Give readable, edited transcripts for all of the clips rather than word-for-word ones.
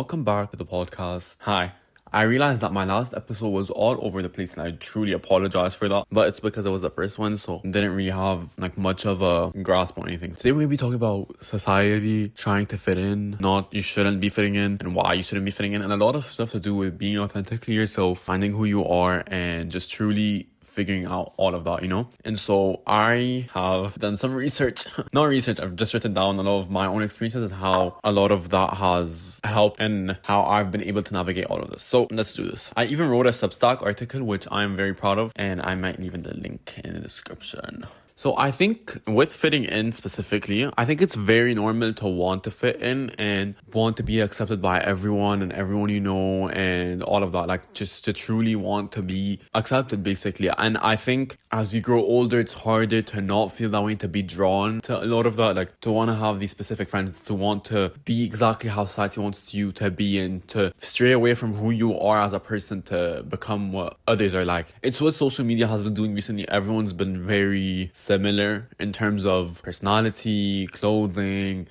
welcome back to the podcast. Hi. I realized that my last episode was all over the place and I truly apologize for that. But it's because it was the first one, so didn't really have much of a grasp on anything. Today we're going to be talking about society, trying to fit in, not you shouldn't be fitting in, and why you shouldn't be fitting in, and a lot of stuff to do with being authentically yourself, finding who you are, and just truly figuring out all of that, And so I have done some research. Not research, I've just written down a lot of my own experiences and how a lot of that has helped and how I've been able to navigate all of this. So let's do this. I even wrote a Substack article, which I'm very proud of, and I might leave in the link in the description. So I think with fitting in specifically, I think it's very normal to want to fit in and want to be accepted by everyone and everyone you know and all of that. Like just to truly want to be accepted basically. And I think as you grow older, it's harder to not feel that way, to be drawn to a lot of that, like to want to have these specific friends, to want to be exactly how society wants you to be and to stray away from who you are as a person to become what others are like. It's what social media has been doing recently. Everyone's been very similar in terms of personality, clothing,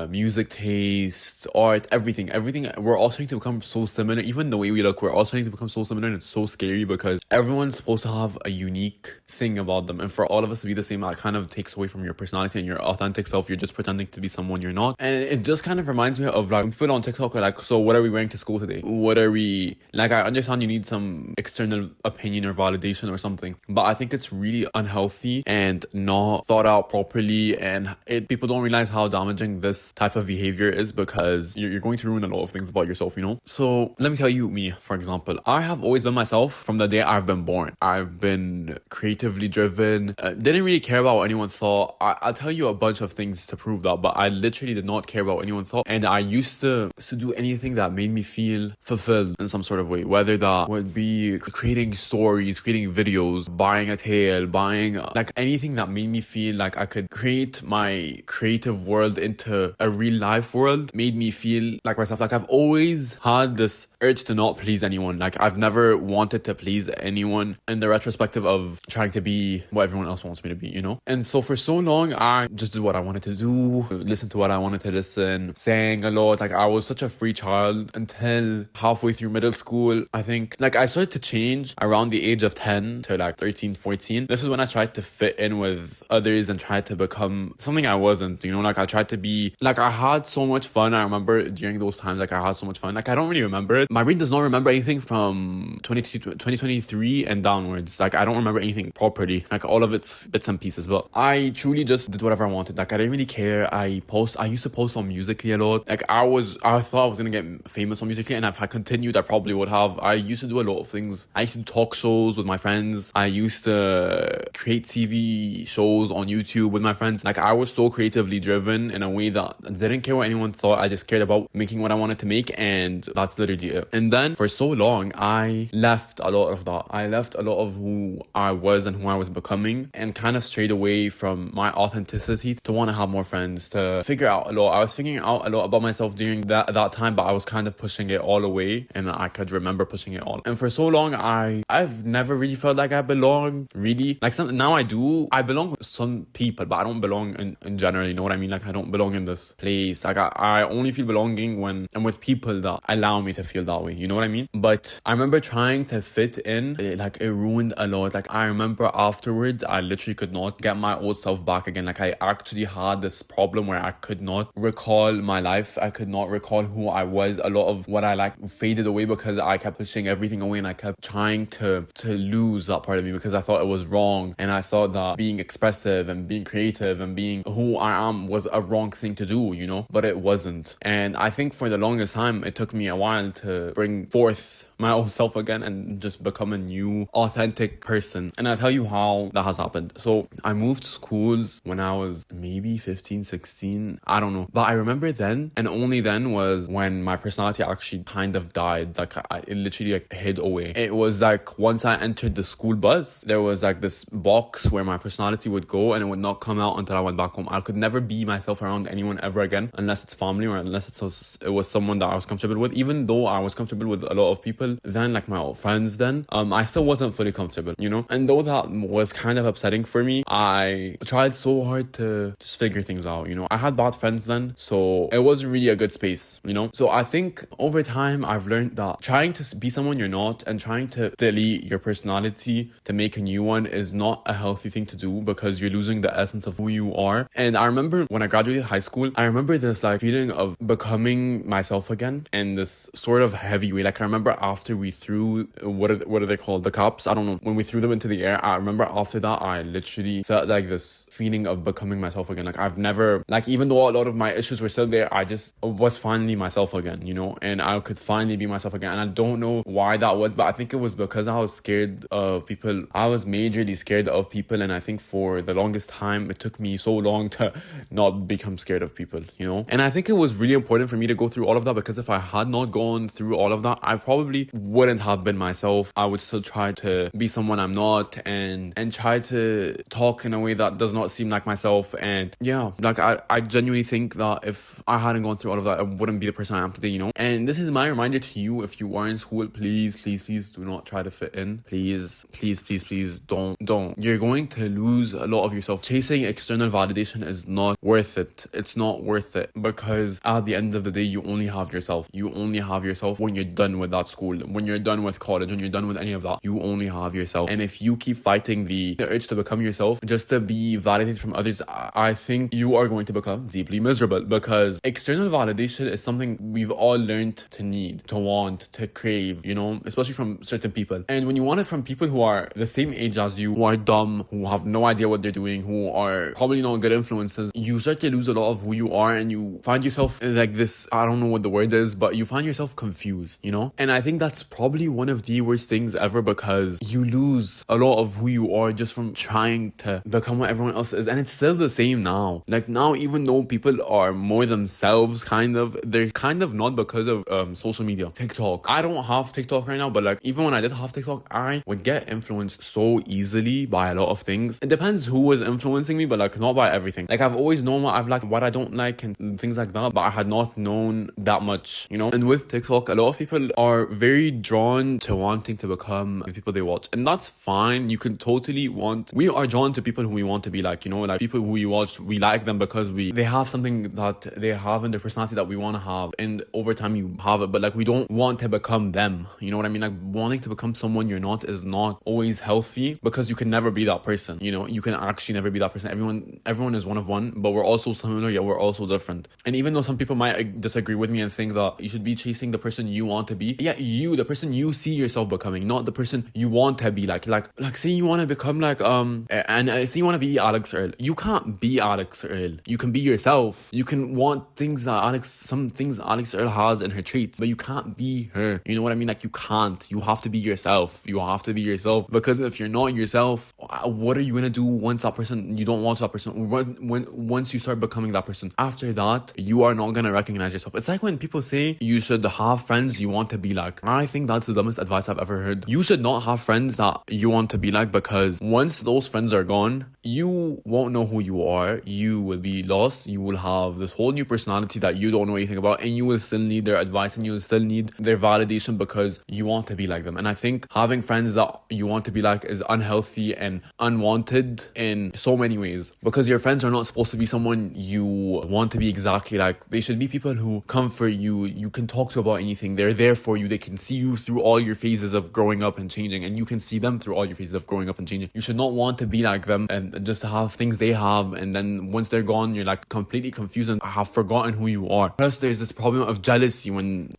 music taste, art, everything. We're all starting to become so similar. Even the way we look, we're all starting to become so similar, and it's so scary because everyone's supposed to have a unique thing about them, and for all of us to be the same, that kind of takes away from your personality and your authentic self. You're just pretending to be someone you're not, and it just kind of reminds me of like people on TikTok are like, so what are we wearing to school today? What are we like? I understand you need some external opinion or validation or something, but I think it's really unhealthy and not thought out properly, and people don't realize how damaging this type of behavior is because you're going to ruin a lot of things about yourself, So let me tell you, me, for example, I have always been myself from the day I've been born. I've been creatively driven, didn't really care about what anyone thought. I'll tell you a bunch of things to prove that, but I literally did not care about what anyone thought, and I used to do anything that made me feel fulfilled in some sort of way, whether that would be creating stories, creating videos, buying a tale, buying like anything that made me feel like I could create my creative world into a real life world, made me feel like myself. Like I've always had this urge to not please anyone. Like I've never wanted to please anyone in the retrospective of trying to be what everyone else wants me to be, And so for so long, I just did what I wanted to do, listen to what I wanted to listen, sang a lot. Like I was such a free child until halfway through middle school. I think like I started to change around the age of 10 to like 13, 14. This is when I tried to fit in with others and tried to become something I wasn't, like I tried to be, like I had so much fun. I remember during those times, like I had so much fun. Like I don't really remember it. My brain does not remember anything from 2023 and downwards. Like I don't remember anything properly. Like all of it's bits and pieces, but I truly just did whatever I wanted. Like I didn't really care. I used to post on Musical.ly a lot. Like I thought I was gonna get famous on Musical.ly, and if I continued, I probably would have. I used to do a lot of things. I used to talk shows with my friends. I used to create TV shows on YouTube with my friends. Like I was so creatively driven in a way that I didn't care what anyone thought. I just cared about making what I wanted to make, and that's literally it. And then for so long, I left a lot of that. I left a lot of who I was and who I was becoming, and kind of strayed away from my authenticity to want to have more friends, to figure out a lot. I was figuring out a lot about myself during that time, but I was kind of pushing it all away, and I could remember pushing it all. And for so long, I've never really felt like I belong, really. Like now I do. I belong with some people, but I don't belong in general, you know what I mean? Like I don't belong in this place. Like I only feel belonging when I'm with people that allow me to feel that way, you know what I mean? But I remember trying to fit in, it ruined a lot. Like I remember afterwards, I literally could not get my old self back again. Like I actually had this problem where I could not recall my life. I could not recall who I was. A lot of what I faded away because I kept pushing everything away, and I kept trying to lose that part of me because I thought it was wrong, and I thought that being expressive and being creative and being who I am was a wrong thing to do, but it wasn't. And I think for the longest time, it took me a while to bring forth my old self again and just become a new authentic person. And I'll tell you how that has happened. So I moved schools when I was maybe 15, 16, I don't know. But I remember then, and only then, was when my personality actually kind of died. Like it literally hid away. It was like once I entered the school bus, there was like this box where my personality personality would go and it would not come out until I went back home. I could never be myself around anyone ever again unless it's family or unless it was someone that I was comfortable with. Even though I was comfortable with a lot of people then, like my old friends then, I still wasn't fully comfortable, you know? And though that was kind of upsetting for me, I tried so hard to just figure things out, you know? I had bad friends then, so it wasn't really a good space, you know? So I think over time I've learned that trying to be someone you're not and trying to delete your personality to make a new one is not a healthy thing to do, because you're losing the essence of who you are. And I remember when I graduated high school, I remember this like feeling of becoming myself again in this sort of heavy way. Like I remember after we threw what are they called, the cups, I don't know, when we threw them into the air, I remember after that I literally felt like this feeling of becoming myself again. Like I've never, like even though a lot of my issues were still there, I just was finally myself again, you know, and I could finally be myself again. And I don't know why that was, but I think it was because I was scared of people. I was majorly scared of people, and I think for the longest time it took me so long to not become scared of people, you know. And I think it was really important for me to go through all of that, because if I had not gone through all of that, I probably wouldn't have been myself. I would still try to be someone I'm not, and try to talk in a way that does not seem like myself. And yeah, like I genuinely think that if I hadn't gone through all of that, I wouldn't be the person I am today, you know. And this is my reminder to you: if you are in school, please do not try to fit in. Please don't. You're going to lose a lot of yourself. Chasing external validation is not worth it. It's not worth it, because at the end of the day, you only have yourself. You only have yourself when you're done with that school, when you're done with college, when you're done with any of that. You only have yourself. And if you keep fighting the urge to become yourself just to be validated from others, I think you are going to become deeply miserable, because external validation is something we've all learned to need, to want, to crave, you know, especially from certain people. And when you want it from people who are the same age as you, who are dumb, who have no idea what they're doing, who are probably not good influences, you start to lose a lot of who you are, and you find yourself like this, I don't know what the word is, but you find yourself confused, you know. And I think that's probably one of the worst things ever, because you lose a lot of who you are just from trying to become what everyone else is. And it's still the same now. Like now, even though people are more themselves, they're kind of not, because of social media. TikTok, I don't have TikTok right now, but like even when I did have TikTok, I would get influenced so easily by a lot of things. It depends who was influencing me, but like not by everything. Like I've always known what I've liked, what I don't like, and things like that, but I had not known that much, you know. And with TikTok, a lot of people are very drawn to wanting to become the people they watch, and that's fine. You can totally we are drawn to people who we want to be like, you know, like people who we watch, we like them because they have something that they have in their personality that we want to have, and over time you have it, but like we don't want to become them, you know what I mean? Like wanting to become someone you're not is not always healthy, because you can never be that person, you know. You can actually never be that person. Everyone is one of one, but we're also similar, yet we're also different. And even though some people might disagree with me and think that you should be chasing the person you want to be, yeah, the person you see yourself becoming, not the person you want to be like say you want to become like say you want to be Alex Earl. You can't be Alex Earl. You can be yourself. You can want some things Alex Earl has in her traits, but you can't be her, you know what I mean? Like you can't. You have to be yourself. Because if you're not yourself, what are you gonna do once you don't want that person? Once you start becoming that person, after that you are not gonna recognize yourself. It's like when people say you should have friends you want to be like. I think that's the dumbest advice I've ever heard. You should not have friends that you want to be like, because once those friends are gone, you won't know who you are. You will be lost. You will have this whole new personality that you don't know anything about, and you will still need their advice, and you will still need their validation, because you want to be like them. And I think having friends that you want to be like is unhealthy and unwanted in so many ways, because your friends are not supposed to be someone you want to be exactly like. They should be people who comfort you. You can talk to about anything. They're there for you. They can see you through all your phases of growing up and changing, and you can see them through all your phases of growing up and changing. You should not want to be like them and just have things they have, and then once they're gone, you're like completely confused and have forgotten who you are. Plus, there's this problem of jealousy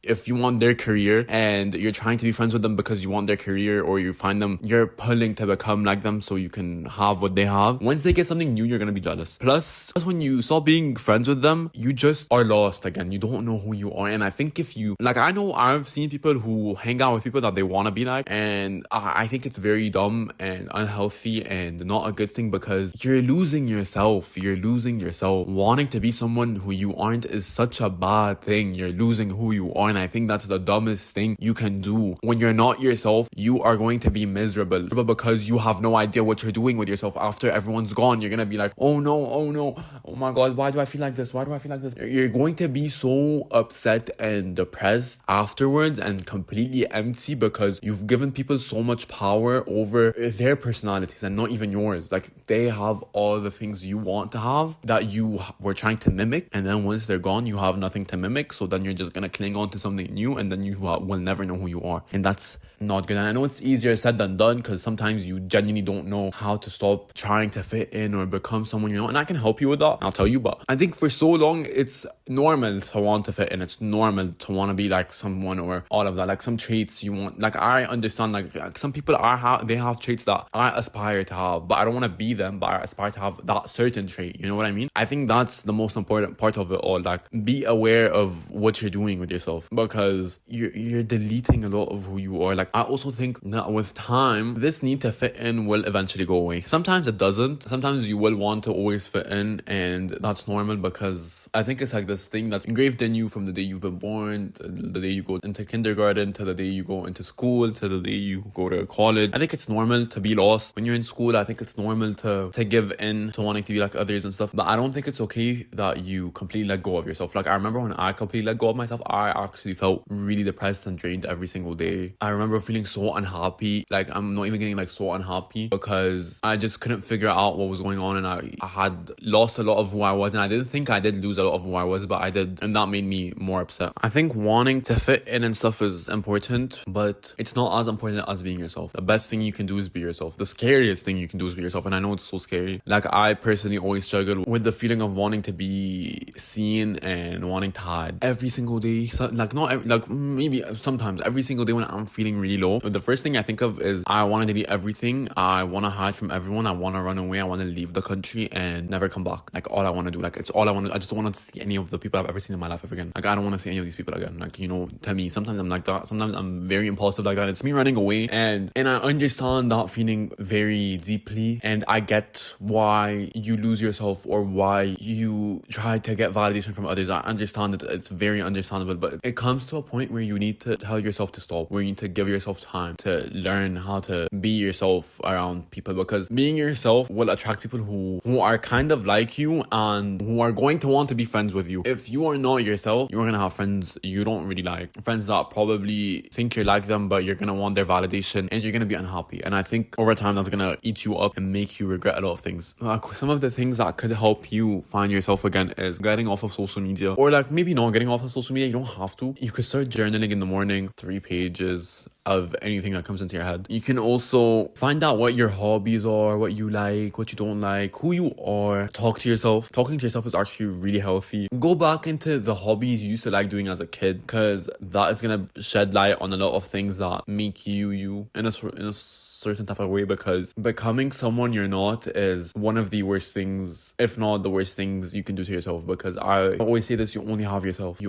if you want their career and you're trying to be friends with them because you want their career, or you find them, you're pulling to become like them so you can have what they have. Once they get something new, you're gonna be jealous. Plus, when you stop being friends with them, you just are lost again. You don't know who you are. And I think if you, like, I know I've seen people who hang out with people that they want to be like, and I think it's very dumb and unhealthy and not a good thing, because you're losing yourself. Wanting to be someone who you aren't is such a bad thing. You're losing who you are, and I think that's the dumbest thing you can do. When you're not yourself, you are going to be miserable because you have no idea what you're doing. with yourself after everyone's gone. You're gonna be like, oh no, oh my god, why do I feel like this? You're going to be so upset and depressed afterwards and completely empty because you've given people so much power over their personalities and not even yours. Like, they have all the things you want to have that you were trying to mimic, and then once they're gone, you have nothing to mimic. So then you're just gonna cling on to something new, and then you will never know who you are, and that's not good. And I know it's easier said than done, because sometimes you genuinely don't know how to stop trying to fit in or become someone you're not, and I can help you with that, I'll tell you. But I think for so long it's normal to want to fit in, it's normal to want to be like someone, or all of that, like some traits you want. Like, I understand, like some people they have traits that I aspire to have, but I don't want to be them, but I aspire to have that certain trait, you know what I mean? I think that's the most important part of it all. Like, be aware of what you're doing with yourself, because you're deleting a lot of who you are. Like, I also think that with time, this need to fit in will eventually go away. Sometimes it doesn't. Sometimes you will want to always fit in, and that's normal, because I think it's like this thing that's engraved in you from the day you've been born, to the day you go into kindergarten, to the day you go into school, to the day you go to college. I think it's normal to be lost when you're in school. I think it's normal to give in to wanting to be like others and stuff, but I don't think it's okay that you completely let go of yourself. Like, I remember when I completely let go of myself, I actually felt really depressed and drained every single day. I remember feeling so unhappy. Like, I'm not even getting like so unhappy, because I just couldn't figure out what was going on, and I had lost a lot of who I was, and I didn't think I did lose a lot of who I was, but I did, and that made me more upset. I think wanting to fit in and stuff is important, but it's not as important as being yourself. The best thing you can do is be yourself. The scariest thing you can do is be yourself, and I know it's so scary. Like, I personally always struggle with the feeling of wanting to be seen and wanting to hide every single day. So, like, not every, like maybe sometimes every single day when I'm feeling really low, the first thing I think of is I want to delete everything. I want to hide from everyone. I want to run away. I want to leave the country and never come back. Like, all I want to do, like, it's all I want to. I just don't want to see any of the people I've ever seen in my life ever again. Like, I don't want to see any of these people again. Like, you know, to me, sometimes I'm like that. Sometimes I'm very impulsive like that. It's me running away, and I understand that feeling very deeply, and I get why you lose yourself or why you try to get validation from others. I understand it. It's very understandable, but it comes to a point where you need to tell yourself to stop, where you need to give yourself time to learn how to be yourself around people, because being yourself will attract people who are kind of like you and who are going to want to be friends with you. If you are not yourself, you're gonna have friends you don't really like, friends that probably think you're like them, but you're gonna want their validation, and you're gonna be unhappy. And I think over time that's gonna eat you up and make you regret a lot of things. Some of the things that could help you find yourself again is getting off of social media, or like maybe not getting off of social media. You don't have to. You could start journaling in the morning, 3 pages of anything that comes into your head. You can also find out what your hobbies are, what you like, what you don't like, who you are. Talk to yourself. Talking to yourself is actually really healthy. Go back into the hobbies you used to like doing as a kid, because that is gonna shed light on a lot of things that make you in a certain type of way, because becoming someone you're not is one of the worst things, if not the worst things you can do to yourself. Because I always say this, you only have yourself.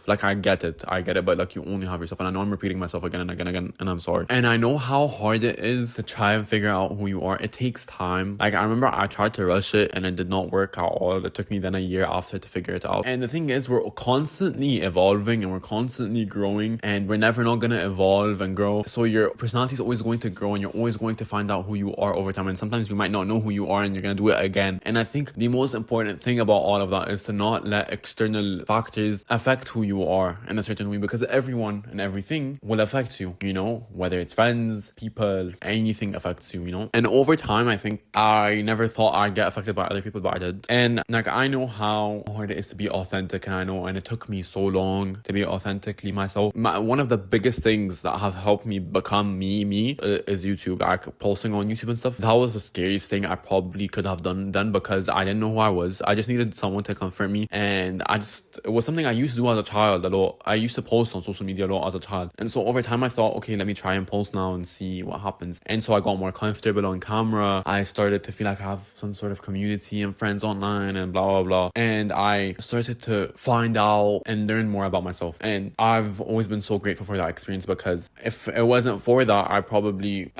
Like, I get it, but like, you only have yourself. And I know I'm repeating myself again and again, and I'm sorry. And I know how hard it is to try and figure out who you are. It takes time. Like, I remember I tried to rush it and it did not work at all. It took me then a year after to figure it out. And the thing is, we're constantly evolving and we're constantly growing, and we're never not gonna evolve and grow. So your personality is always going to grow, and you're always going to find out who you are over time. And sometimes you might not know who you are, and you're gonna do it again. And I think the most important thing about all of that is to not let external factors affect who you are in a certain way, because everyone and everything will affect you, you know, whether it's friends, people, anything affects you, you know. And over time, I think I never thought I'd get affected by other people, but I did. And like, I know how hard it is to be authentic, and it took me so long to be authentically myself. One of the biggest things that have helped me become me is YouTube. Like, posting on YouTube and stuff, that was the scariest thing I probably could have done then, because I didn't know who I was. I just needed someone to confirm me, and it was something I used to do as a child a lot. I used to post on social media a lot as a child, and so over time I thought, okay, let me try and post now and see what happens. And so I got more comfortable on camera. I started to feel like I have some sort of community and friends online and blah blah blah, and I started to find out and learn more about myself. And I've always been so grateful for that experience, because if it wasn't for that, I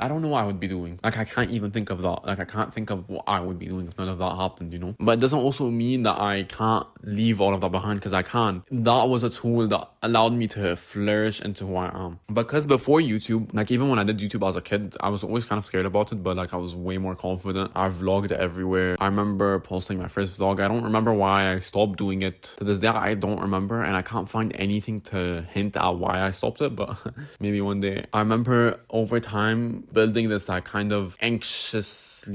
don't know what I would be doing. Like, I can't even think of that. Like, I can't think of what I would be doing if none of that happened, you know. But it doesn't also mean that I can't leave all of that behind because I can. That was a tool that allowed me to flourish into who I am. Because before YouTube, like even when I did YouTube as a kid, I was always kind of scared about it, but like I was way more confident. I vlogged everywhere. I remember posting my first vlog. I don't remember why I stopped doing it. To this day, I don't remember, and I can't find anything to hint at why I stopped it, but maybe one day. I remember over time building this like kind of anxious,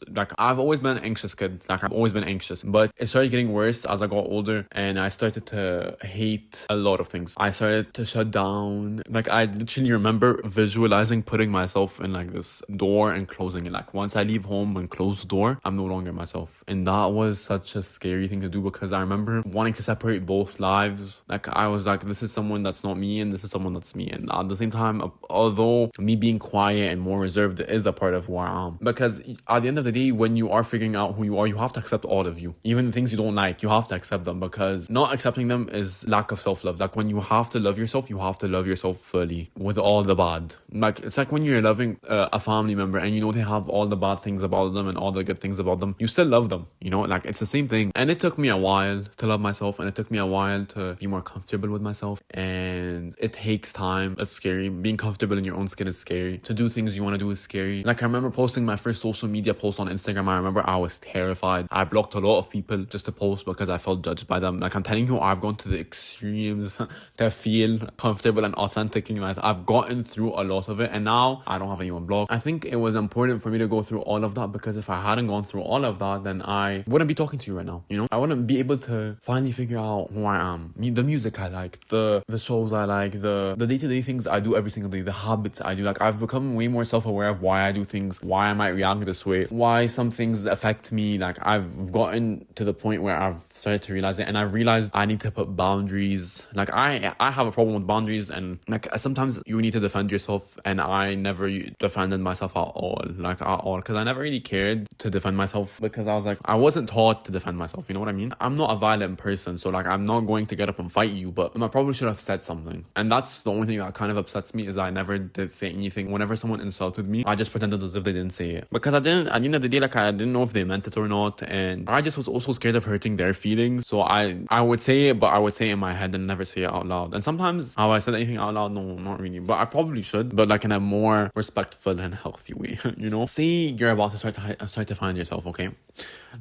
like I've always been an anxious kid. Like I've always been anxious, but it started getting worse as I got older, and I started to hate a lot of things. I started to shut down. Like I literally remember visualizing putting myself in like this door and closing it. Like once I leave home and close the door, I'm no longer myself. And that was such a scary thing to do because I remember wanting to separate both lives. Like I was like, this is someone that's not me and this is someone that's me. And at the same time, although me being quiet and more reserved is a part of who I am, because at the end of the day, when you are figuring out who you are, you have to accept all of you. Even the things you don't like, you have to accept them, because not accepting them is lack of self-love. Like when you have to love yourself, you have to love yourself fully with all the bad. Like it's like when you're loving a family member and you know they have all the bad things about them and all the good things about them, you still love them, you know? Like it's the same thing. And it took me a while to love myself, and it took me a while to be more comfortable with myself, and it takes time. It's scary. Being comfortable in your own skin is scary. To do things you want to do is scary. Like I remember posting my first social media post on Instagram. I remember I was terrified. I blocked a lot of people just to post because I felt judged by them. Like I'm telling you, I've gone to the extremes to feel comfortable and authentic in life. I've gotten through a lot of it, and now I don't have anyone blocked. I think it was important for me to go through all of that, because if I hadn't gone through all of that, then I wouldn't be talking to you right now, you know? I wouldn't be able to finally figure out who I am. The music I like, the shows I like, the day-to-day things I do every single day, the habits I do. Like I've become way more self-aware of why I do things, why I might react this way, why some things affect me. Like I've gotten to the point where I've started to realize it, and I've realized I need to put boundaries. Like I have a problem with boundaries, and like sometimes you need to defend yourself, and I never defended myself at all, because I never really cared to defend myself, because I was like, I wasn't taught to defend myself, you know what I mean? I'm not a violent person, so like I'm not going to get up and fight you, but I probably should have said something. And that's the only thing that kind of upsets me, is I never did say anything. Whenever someone insulted me, I just pretended as if they didn't say it, because at the end of the day, like I didn't know if they meant it or not, and I just was also scared of hurting their feelings. So I would say it, but I would say it in my head and never say it out loud. And sometimes have I said anything out loud? No, not really, but I probably should, but like in a more respectful and healthy way. You know, say you're about to start to find yourself. Okay,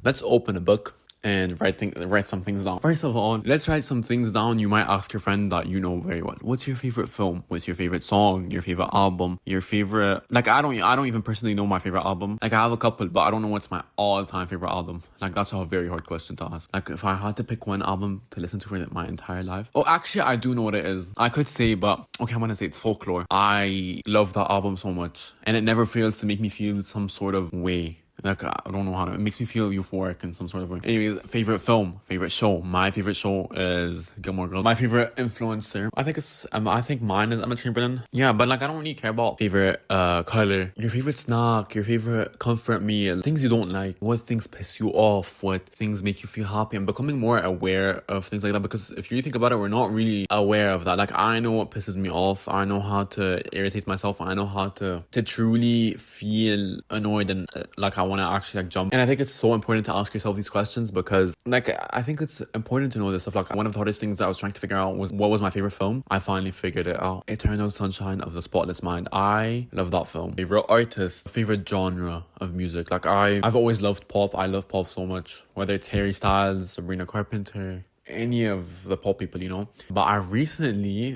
let's open a book and write some things down. First of all, let's write some things down. You might ask your friend that you know very well, what's your favorite film? What's your favorite song? Your favorite album? Your favorite, like I don't even personally know my favorite album. Like I have a couple, but I don't know what's my all-time favorite album. Like that's a very hard question to ask. Like if I had to pick one album to listen to for my entire life, oh actually I do know what it is. I could say, but okay, I'm gonna say it's Folklore. I love that album so much, and it never fails to make me feel some sort of way. Like I don't know how to, it makes me feel euphoric in some sort of way. Anyways, favorite film, favorite show. My favorite show is Gilmore Girls. My favorite influencer, I think mine is Emma Chamberlain. Yeah, but like I don't really care about favorite color, your favorite snack, your favorite comfort meal, things you don't like, what things piss you off, what things make you feel happy. I'm becoming more aware of things like that, because if you think about it, we're not really aware of that. Like I know what pisses me off. I know how to irritate myself. I know how to truly feel annoyed and like I want to actually like jump. And I think it's so important to ask yourself these questions, because like I think it's important to know this stuff. Like one of the hardest things that I was trying to figure out was what was my favorite film. I finally figured it out. Eternal Sunshine of the Spotless Mind. I love that film. Favorite artist, favorite genre of music. Like I've always loved pop. I love pop so much, whether it's Harry Styles, Sabrina Carpenter, any of the pop people, you know. But I recently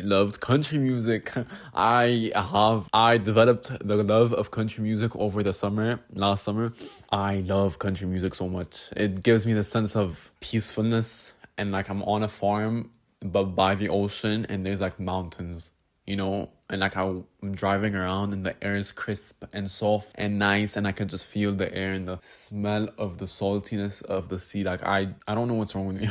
loved country music. I developed the love of country music over the last summer. I love country music so much. It gives me the sense of peacefulness, and like I'm on a farm but by the ocean, and there's like mountains, you know, and like I'm driving around and the air is crisp and soft and nice, and I can just feel the air and the smell of the saltiness of the sea. Like I don't know what's wrong with me,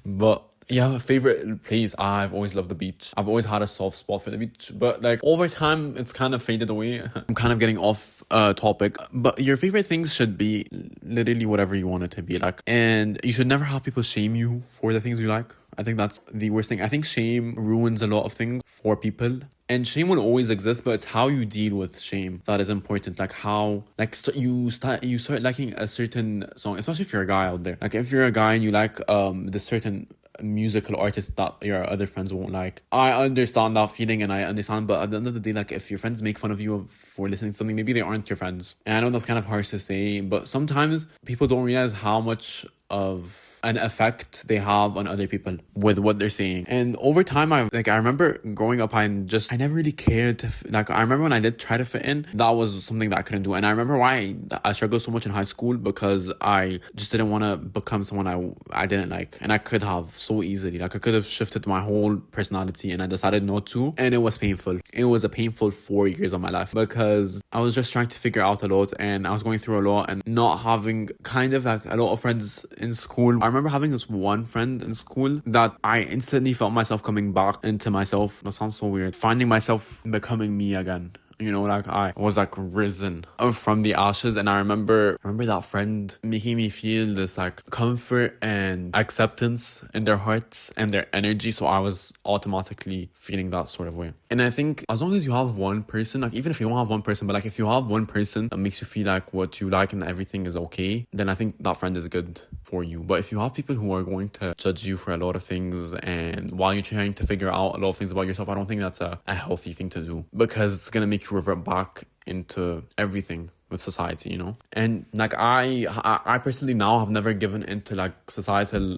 but yeah, favorite place. I've always loved the beach. I've always had a soft spot for the beach, but like over time it's kind of faded away. I'm kind of getting off topic, but your favorite things should be literally whatever you want it to be, like, and you should never have people shame you for the things you like. I think that's the worst thing. I think shame ruins a lot of things for people. And shame will always exist, but it's how you deal with shame that is important. Like how, like you start liking a certain song, especially if you're a guy out there. Like if you're a guy and you like the certain musical artist that your other friends won't like. I understand that feeling, and I understand, but at the end of the day, like if your friends make fun of you for listening to something, maybe they aren't your friends. And I know that's kind of harsh to say, but sometimes people don't realize how much of an effect they have on other people with what they're saying. And over time, I remember growing up, I never really cared to I remember when I did try to fit in, that was something that I couldn't do. And I remember why I struggled so much in high school, because I just didn't want to become someone I didn't like, and I could have so easily. Like I could have shifted my whole personality, and I decided not to, and it was painful. It was a painful 4 years of my life, because I was just trying to figure out a lot, and I was going through a lot, and not having kind of like a lot of friends in school. I remember having this one friend in school that I instantly felt myself coming back into myself. That sounds so weird. Finding myself becoming me again. You know, like I was like risen from the ashes. And I remember that friend making me feel this like comfort and acceptance in their hearts and their energy. So I was automatically feeling that sort of way. And I think as long as you have one person, like even if you don't have one person, but like if you have one person that makes you feel like what you like and everything is okay, then I think that friend is good for you. But if you have people who are going to judge you for a lot of things, and while you're trying to figure out a lot of things about yourself, I don't think that's a healthy thing to do, because it's going to make you revert back into everything with society, you know. And like I personally now have never given into like societal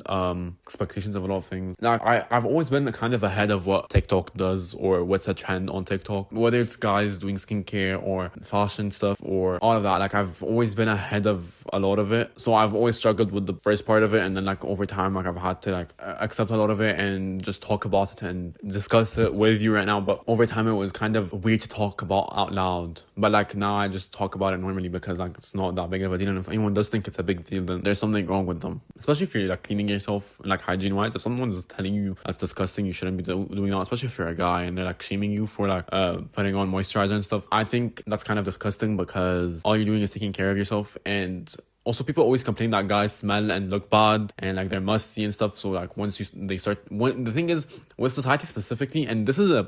expectations of a lot of things. Like I've always been kind of ahead of what TikTok does, or what's a trend on TikTok, whether it's guys doing skincare or fashion stuff or all of that. Like I've always been ahead of a lot of it, so I've always struggled with the first part of it, and then like over time, like I've had to like accept a lot of it and just talk about it and discuss it with you right now. But over time, it was kind of weird to talk about out loud, but like now I just talk about it normally, because like it's not that big of a deal. And if anyone does think it's a big deal, then there's something wrong with them, especially if you're like cleaning yourself, like hygiene wise. If someone's telling you that's disgusting, you shouldn't be doing that, especially if you're a guy and they're like shaming you for like putting on moisturizer and stuff. I think that's kind of disgusting, because all you're doing is taking care of yourself. And also, people always complain that guys smell and look bad and like they're musty and stuff. So like once the thing is with society specifically, and this is a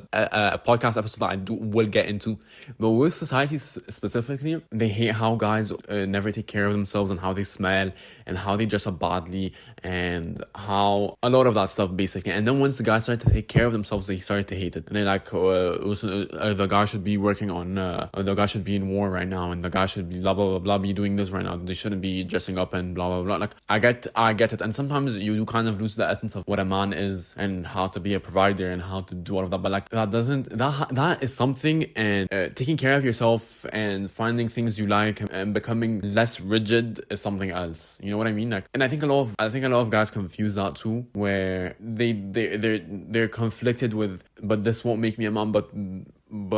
podcast episode that I will get into, but with society specifically, they hate how guys never take care of themselves, and how they smell, and how they dress up badly, and how a lot of that stuff basically. And then once the guys start to take care of themselves, they start to hate it, and they're like, the guy should be working on, the guy should be in war right now, and the guy should be blah blah blah blah, be doing this right now. They shouldn't be dressing up and blah blah blah. Like I get it, and sometimes you do kind of lose the essence of what a man is, and how to be a provider, and how to do all of that. But like that is something, and taking care of yourself and finding things you like and becoming less rigid is something else. You know what I mean? Like, and I think a lot of guys confuse that too, where they're conflicted with, but this won't make me a man, but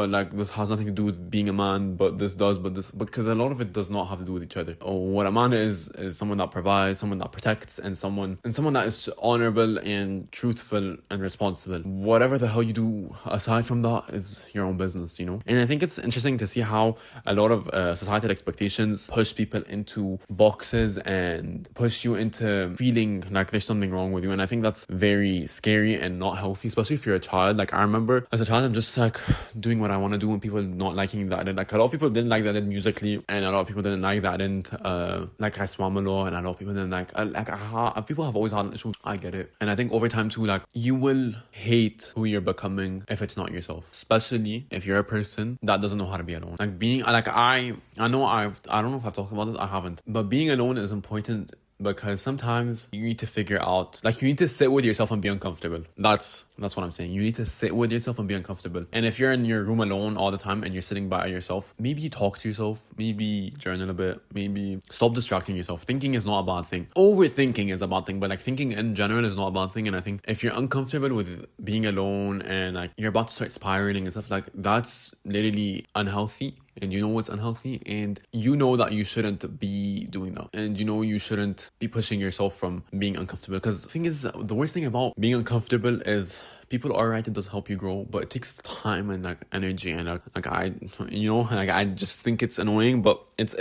like this has nothing to do with being a man, but this does, because a lot of it does not have to do with each other. Or what a man is someone that provides, someone that protects, and someone that is honorable and truthful and responsible. Whatever the hell you do aside from that is your own business, you know. And I think it's interesting to see how a lot of societal expectations push people into boxes and push you into feeling like there's something wrong with you. And I think that's very scary and not healthy, especially if you're a child. Like I remember as a child, I'm just like doing what I want to do, and people not liking that. And like a lot of people didn't like that I did musically, and a lot of people didn't like that I didn't like I swam a lot, and a lot of people didn't like people have always had an issue. I get it. And I think over time too, like you will hate who you're becoming if it's not yourself, especially if you're a person that doesn't know how to be alone. Like being like I don't know if I've talked about this, I haven't, but being alone is important, because sometimes you need to figure out, like you need to sit with yourself and be uncomfortable. That's what I'm saying. You need to sit with yourself and be uncomfortable. And if you're in your room alone all the time and you're sitting by yourself, maybe talk to yourself, maybe journal a bit, maybe stop distracting yourself. Thinking is not a bad thing. Overthinking is a bad thing, but like thinking in general is not a bad thing. And I think if you're uncomfortable with being alone and like you're about to start spiraling and stuff, like that's literally unhealthy. And you know it's unhealthy, and you know that you shouldn't be doing that, and you know you shouldn't be pushing yourself from being uncomfortable. Because the thing is, the worst thing about being uncomfortable is people are right, it does help you grow, but it takes time and like energy, and I just think it's annoying. But it's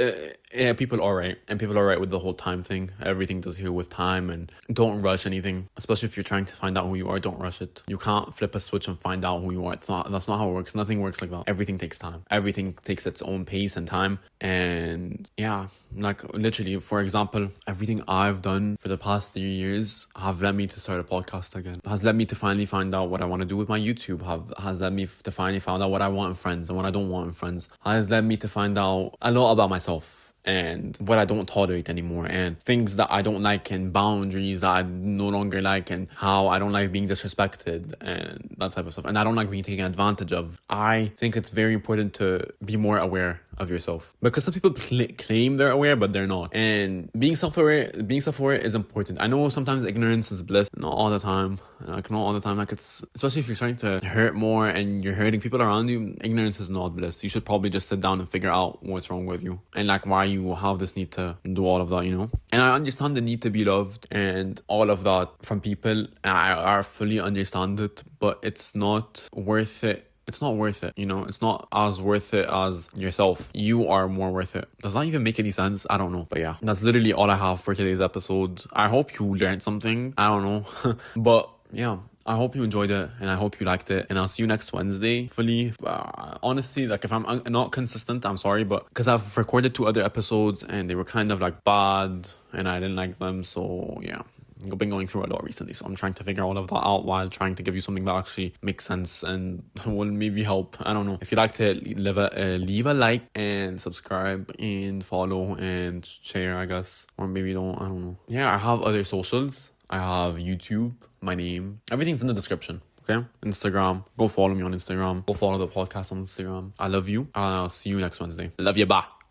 yeah, people are right, and people are right with the whole time thing. Everything does here with time, and don't rush anything, especially if you're trying to find out who you are. Don't rush it. You can't flip a switch and find out who you are. That's not how it works. Nothing works like that. Everything takes time. Everything takes its own pace and time. And yeah, like literally, for example, everything I've done for the past 3 years have led me to start a podcast again. Has led me to finally find out what I want to do with my YouTube. Has led me to finally find out what I want in friends and what I don't want in friends. Has led me to find out a lot about myself and what I don't tolerate anymore, and things that I don't like, and boundaries that I no longer like, and how I don't like being disrespected and that type of stuff, and I don't like being taken advantage of. I think it's very important to be more aware of yourself, because some people claim they're aware but they're not, and being self-aware is important. I know sometimes ignorance is bliss, not all the time, like it's, especially if you're trying to hurt more and you're hurting people around you, ignorance is not bliss. You should probably just sit down and figure out what's wrong with you, and like why you have this need to do all of that, you know. And I understand the need to be loved and all of that from people, and I fully understand it, but it's not worth it. It's not worth it, you know. It's not as worth it as yourself. You are more worth it. Does that even make any sense? I don't know. But yeah, that's literally all I have for today's episode. I hope you learned something. I don't know. But yeah, I hope you enjoyed it, and I hope you liked it, and I'll see you next Wednesday. Fully, honestly, like if I'm not consistent, I'm sorry, but because I've recorded 2 other episodes and they were kind of like bad and I didn't like them, so yeah. I've been going through a lot recently, so I'm trying to figure all of that out while trying to give you something that actually makes sense and will maybe help. I don't know. If you like to leave a like and subscribe and follow and share, I guess, or maybe don't. I don't know. Yeah, I have other socials. I have YouTube, my name, everything's in the description. Okay, Instagram. Go follow me on Instagram. Go follow the podcast on Instagram. I love you. I'll see you next Wednesday. Love you. Bye.